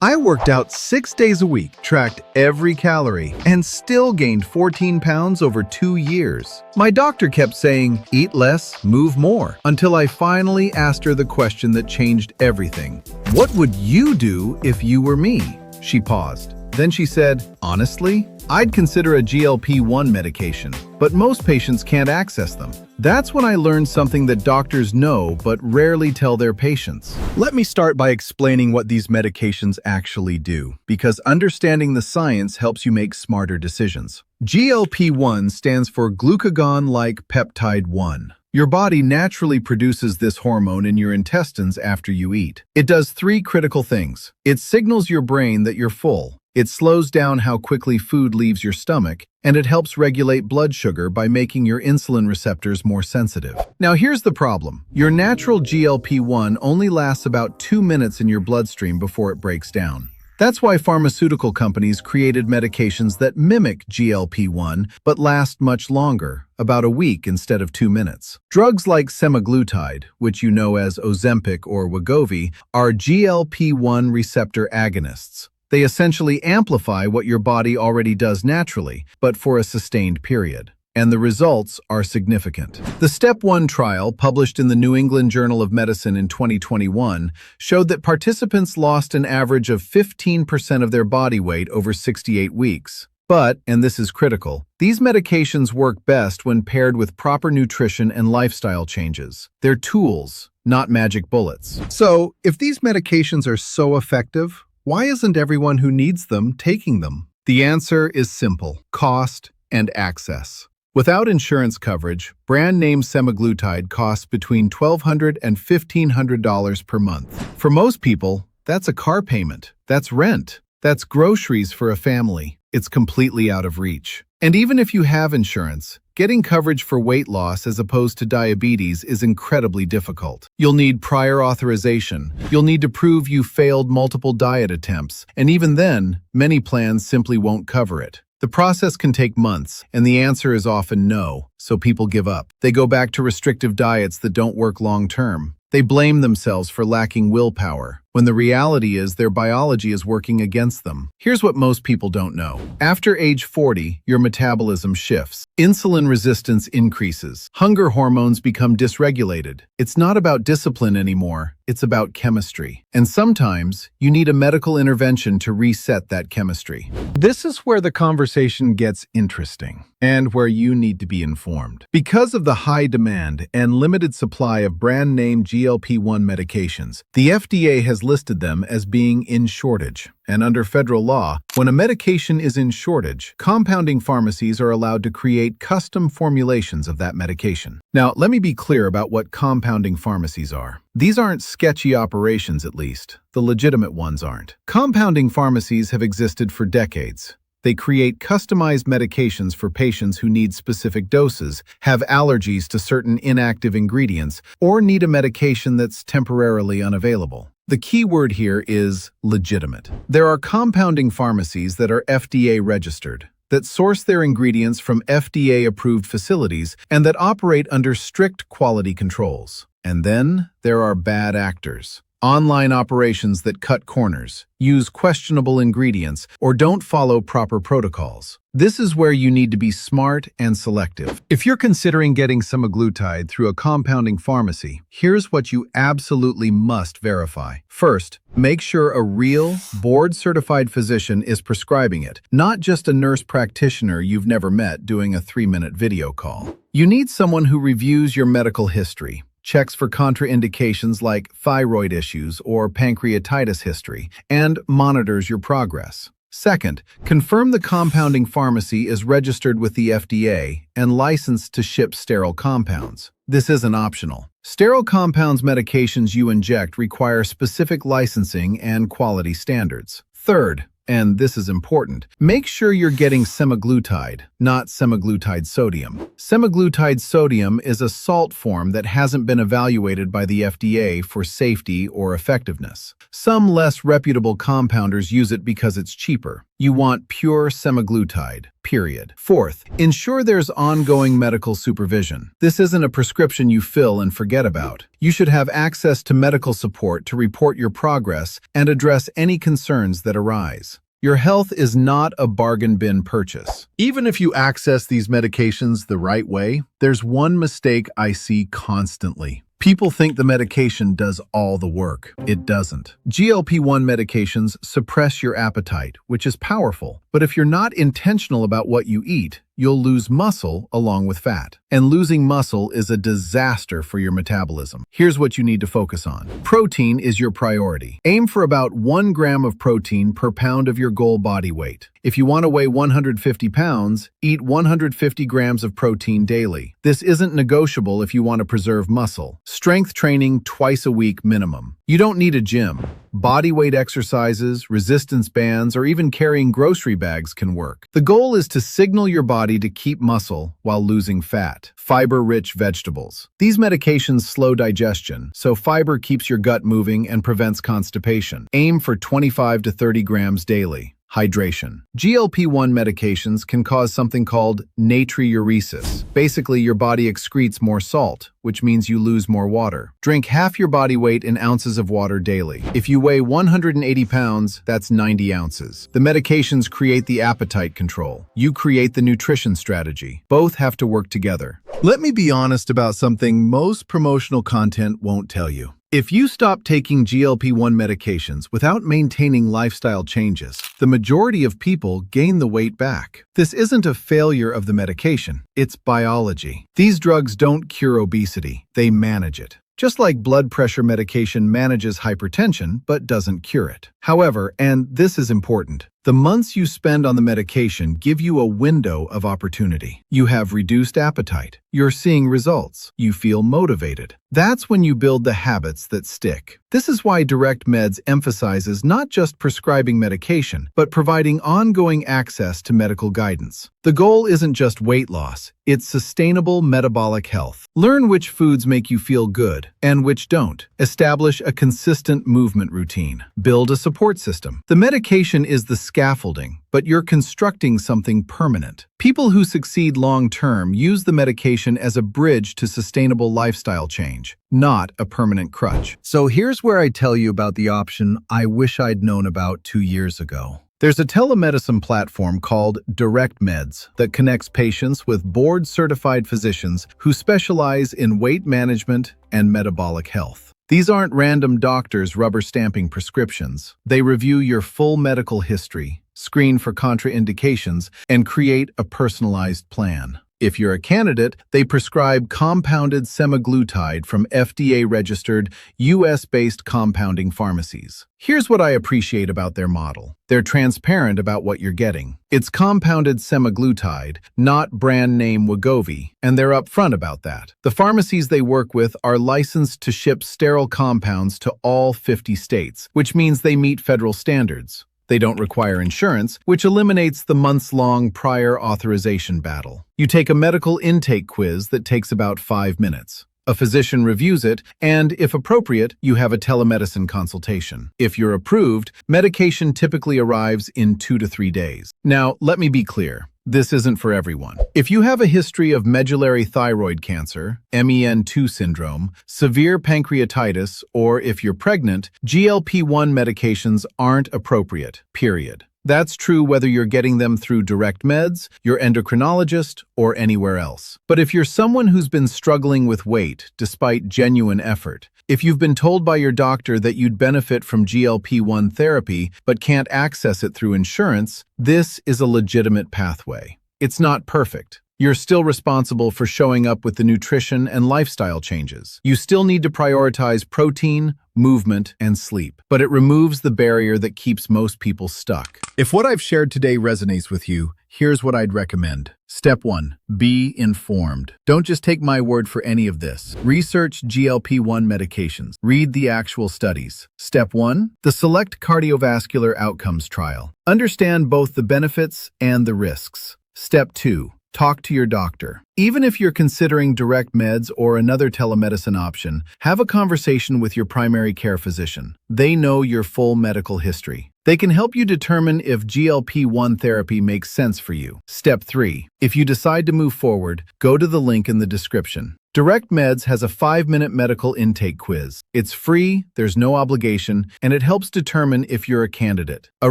I worked out 6 days a week, tracked every calorie, and still gained 14 pounds over 2 years. My doctor kept saying, eat less, move more, until I finally asked her the question that changed everything. What would you do if you were me? She paused. Then she said, honestly, I'd consider a GLP-1 medication, but most patients can't access them. That's when I learned something that doctors know but rarely tell their patients. Let me start by explaining what these medications actually do, because understanding the science helps you make smarter decisions. GLP-1 stands for glucagon-like peptide 1. Your body naturally produces this hormone in your intestines after you eat. It does 3 critical things. It signals your brain that you're full. It slows down how quickly food leaves your stomach, and it helps regulate blood sugar by making your insulin receptors more sensitive. Now here's the problem. Your natural GLP-1 only lasts about 2 minutes in your bloodstream before it breaks down. That's why pharmaceutical companies created medications that mimic GLP-1 but last much longer, about a week instead of 2 minutes. Drugs like semaglutide, which you know as Ozempic or Wegovy, are GLP-1 receptor agonists. They essentially amplify what your body already does naturally, but for a sustained period. And the results are significant. The Step 1 trial, published in the New England Journal of Medicine in 2021, showed that participants lost an average of 15% of their body weight over 68 weeks. But, and this is critical, these medications work best when paired with proper nutrition and lifestyle changes. They're tools, not magic bullets. So, if these medications are so effective, why isn't everyone who needs them taking them? The answer is simple: cost and access. Without insurance coverage, brand-name semaglutide costs between $1,200 and $1,500 per month. For most people, that's a car payment, that's rent, that's groceries for a family. It's completely out of reach. And even if you have insurance, getting coverage for weight loss as opposed to diabetes is incredibly difficult. You'll need prior authorization. You'll need to prove you failed multiple diet attempts. And even then, many plans simply won't cover it. The process can take months, and the answer is often no, so people give up. They go back to restrictive diets that don't work long-term. They blame themselves for lacking willpower, when the reality is their biology is working against them. Here's what most people don't know. After age 40, your metabolism shifts. Insulin resistance increases. Hunger hormones become dysregulated. It's not about discipline anymore. It's about chemistry. And sometimes, you need a medical intervention to reset that chemistry. This is where the conversation gets interesting, and where you need to be informed. Because of the high demand and limited supply of brand-name GLP-1 medications, the FDA has listed them as being in shortage. And under federal law, when a medication is in shortage, compounding pharmacies are allowed to create custom formulations of that medication. Now, let me be clear about what compounding pharmacies are. These aren't sketchy operations, at least. The legitimate ones aren't. Compounding pharmacies have existed for decades. They create customized medications for patients who need specific doses, have allergies to certain inactive ingredients, or need a medication that's temporarily unavailable. The key word here is legitimate. There are compounding pharmacies that are FDA registered, that source their ingredients from FDA-approved facilities, and that operate under strict quality controls. And then there are bad actors. Online operations that cut corners, use questionable ingredients, or don't follow proper protocols. This is where you need to be smart and selective. If you're considering getting semaglutide through a compounding pharmacy, here's what you absolutely must verify. First, make sure a real, board-certified physician is prescribing it, not just a nurse practitioner you've never met doing a 3-minute video call. You need someone who reviews your medical history, checks for contraindications like thyroid issues or pancreatitis history, and monitors your progress. Second, confirm the compounding pharmacy is registered with the FDA and licensed to ship sterile compounds. This isn't optional. Sterile compounds medications you inject require specific licensing and quality standards. Third, and this is important, make sure you're getting semaglutide, not semaglutide sodium. Semaglutide sodium is a salt form that hasn't been evaluated by the FDA for safety or effectiveness. Some less reputable compounders use it because it's cheaper. You want pure semaglutide, period. Fourth, ensure there's ongoing medical supervision. This isn't a prescription you fill and forget about. You should have access to medical support to report your progress and address any concerns that arise. Your health is not a bargain bin purchase. Even if you access these medications the right way, there's one mistake I see constantly. People think the medication does all the work. It doesn't. GLP-1 medications suppress your appetite, which is powerful. But if you're not intentional about what you eat, you'll lose muscle along with fat. And losing muscle is a disaster for your metabolism. Here's what you need to focus on. Protein is your priority. Aim for about 1 gram of protein per pound of your goal body weight. If you want to weigh 150 pounds, eat 150 grams of protein daily. This isn't negotiable if you want to preserve muscle. Strength training twice a week minimum. You don't need a gym. Body weight exercises, resistance bands, or even carrying grocery bags can work. The goal is to signal your body to keep muscle while losing fat. Fiber-rich vegetables. These medications slow digestion, so fiber keeps your gut moving and prevents constipation. Aim for 25 to 30 grams daily. Hydration. GLP-1 medications can cause something called natriuresis. Basically, your body excretes more salt, which means you lose more water. Drink half your body weight in ounces of water daily. If you weigh 180 pounds, that's 90 ounces. The medications create the appetite control. You create the nutrition strategy. Both have to work together. Let me be honest about something most promotional content won't tell you. If you stop taking GLP-1 medications without maintaining lifestyle changes, the majority of people gain the weight back. This isn't a failure of the medication, it's biology. These drugs don't cure obesity, they manage it. Just like blood pressure medication manages hypertension but doesn't cure it. However, and this is important, the months you spend on the medication give you a window of opportunity. You have reduced appetite. You're seeing results. You feel motivated. That's when you build the habits that stick. This is why Direct Meds emphasizes not just prescribing medication, but providing ongoing access to medical guidance. The goal isn't just weight loss, it's sustainable metabolic health. Learn which foods make you feel good and which don't. Establish a consistent movement routine. Build a support system. The medication is the scaffolding, but you're constructing something permanent. People who succeed long-term use the medication as a bridge to sustainable lifestyle change, not a permanent crutch. So here's where I tell you about the option I wish I'd known about 2 years ago. There's a telemedicine platform called Direct Meds that connects patients with board-certified physicians who specialize in weight management and metabolic health. These aren't random doctors rubber-stamping prescriptions. They review your full medical history, screen for contraindications, and create a personalized plan. If you're a candidate, they prescribe compounded semaglutide from FDA-registered, US-based compounding pharmacies. Here's what I appreciate about their model. They're transparent about what you're getting. It's compounded semaglutide, not brand name Wegovy, and they're upfront about that. The pharmacies they work with are licensed to ship sterile compounds to all 50 states, which means they meet federal standards. They don't require insurance, which eliminates the months-long prior authorization battle. You take a medical intake quiz that takes about 5 minutes. A physician reviews it, and if appropriate, you have a telemedicine consultation. If you're approved, medication typically arrives in 2 to 3 days. Now, let me be clear. This isn't for everyone. If you have a history of medullary thyroid cancer, MEN2 syndrome, severe pancreatitis, or if you're pregnant, GLP-1 medications aren't appropriate, period. That's true whether you're getting them through Direct Meds, your endocrinologist, or anywhere else. But if you're someone who's been struggling with weight despite genuine effort, if you've been told by your doctor that you'd benefit from GLP-1 therapy but can't access it through insurance, this is a legitimate pathway. It's not perfect. You're still responsible for showing up with the nutrition and lifestyle changes. You still need to prioritize protein, movement, and sleep, but it removes the barrier that keeps most people stuck. If what I've shared today resonates with you, here's what I'd recommend. Step 1. Be informed. Don't just take my word for any of this. Research GLP-1 medications. Read the actual studies. Step 1. The Select Cardiovascular Outcomes Trial. Understand both the benefits and the risks. Step 2. Talk to your doctor. Even if you're considering Direct Meds or another telemedicine option, have a conversation with your primary care physician. They know your full medical history. They can help you determine if GLP-1 therapy makes sense for you. Step 3. If you decide to move forward, go to the link in the description. Direct Meds has a 5-minute medical intake quiz. It's free, there's no obligation, and it helps determine if you're a candidate. A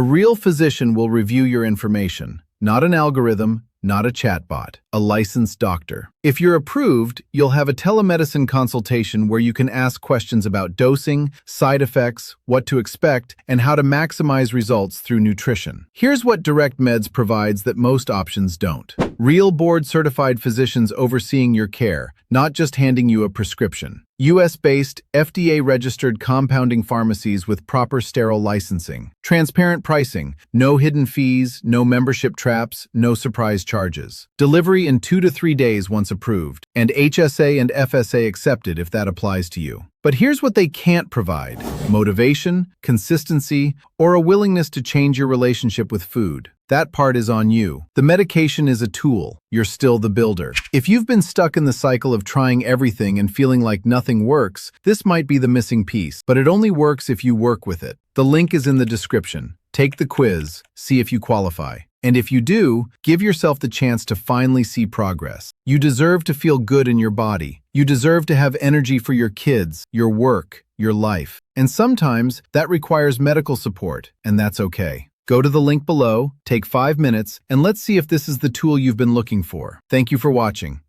real physician will review your information, not an algorithm, not a chatbot, a licensed doctor. If you're approved, you'll have a telemedicine consultation where you can ask questions about dosing, side effects, what to expect, and how to maximize results through nutrition. Here's what Direct Meds provides that most options don't. Real board-certified physicians overseeing your care, not just handing you a prescription. US-based, FDA-registered compounding pharmacies with proper sterile licensing. Transparent pricing, no hidden fees, no membership traps, no surprise charges. Delivery in 2 to 3 days once approved, and HSA and FSA accepted if that applies to you. But here's what they can't provide: motivation, consistency, or a willingness to change your relationship with food. That part is on you. The medication is a tool. You're still the builder. If you've been stuck in the cycle of trying everything and feeling like nothing works, this might be the missing piece, but it only works if you work with it. The link is in the description. Take the quiz, see if you qualify. And if you do, give yourself the chance to finally see progress. You deserve to feel good in your body. You deserve to have energy for your kids, your work, your life. And sometimes that requires medical support, and that's okay. Go to the link below, take 5 minutes, and let's see if this is the tool you've been looking for. Thank you for watching.